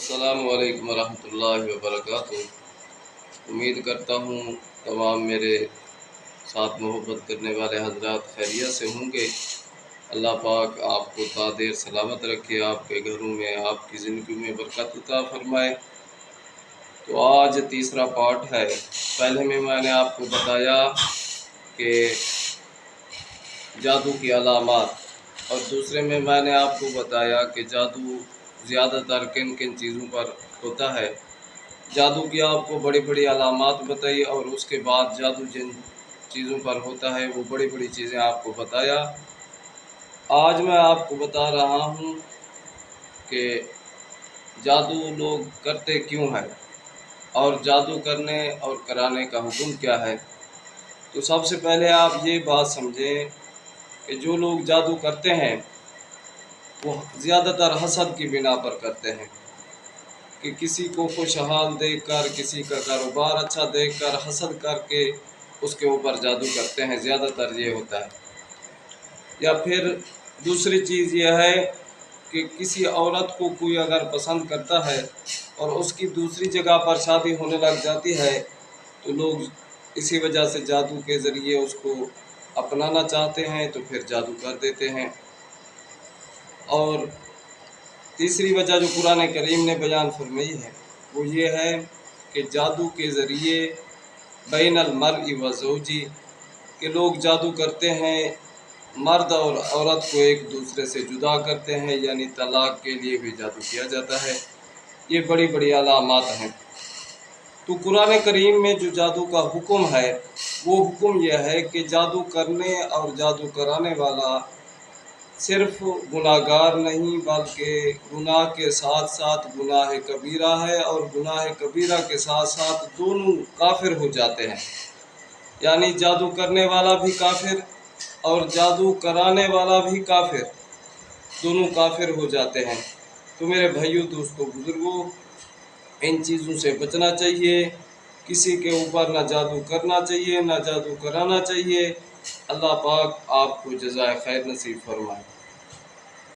अस्सलाम वालेकुम रहमतुल्लाहि व बरकातुहू। उम्मीद करता हूँ तमाम मेरे साथ मोहब्बत करने वाले हजरात खैरियत से होंगे। अल्लाह पाक आपको तादेर सलामत रखे, आपके घरों में, आपकी ज़िंदगी में बरकत अता फरमाए। तो आज तीसरा पार्ट है। पहले में मैंने आपको बताया कि जादू की अलामात, और दूसरे में मैंने आपको बताया कि जादू ज़्यादातर किन किन चीज़ों पर होता है। जादू की आपको बड़ी बड़ी अलामात बताई और उसके बाद जादू जिन चीज़ों पर होता है वो बड़ी बड़ी चीज़ें आपको बताया। आज मैं आपको बता रहा हूँ कि जादू लोग करते क्यों हैं और जादू करने और कराने का हुक्म क्या है। तो सबसे पहले आप ये बात समझें कि जो लोग जादू करते हैं वो ज़्यादातर हसद की बिना पर करते हैं कि किसी को खुशहाल देखकर, किसी का कारोबार अच्छा देखकर हसद करके उसके ऊपर जादू करते हैं। ज़्यादातर ये होता है। या फिर दूसरी चीज़ यह है कि किसी औरत को कोई अगर पसंद करता है और उसकी दूसरी जगह पर शादी होने लग जाती है तो लोग इसी वजह से जादू के ज़रिए उसको अपनाना चाहते हैं तो फिर जादू कर देते हैं। और तीसरी वजह जो कुरान करीम ने बयान फरमाई है वो ये है कि जादू के ज़रिए बैनल मर्इ व ज़ौजी के लोग जादू करते हैं, मर्द और औरत को एक दूसरे से जुदा करते हैं, यानी तलाक के लिए भी जादू किया जाता है। ये बड़ी बड़ी अलामात हैं। तो कुरान करीम में जो जादू का हुक्म है वो हुक्म यह है कि जादू करने और जादू कराने वाला सिर्फ गुनाहगार नहीं बल्कि गुनाह के साथ साथ गुनाह कबीरा है, और गुनाह कबीरा के साथ साथ दोनों काफिर हो जाते हैं। यानी जादू करने वाला भी काफिर और जादू कराने वाला भी काफिर, दोनों काफिर हो जाते हैं। तो मेरे भाइयों, दोस्तों, बुजुर्गों, इन चीज़ों से बचना चाहिए। किसी के ऊपर ना जादू करना चाहिए, ना जादू कराना चाहिए। अल्लाह पाक आपको जज़ाए खैर नसीब फरमाए।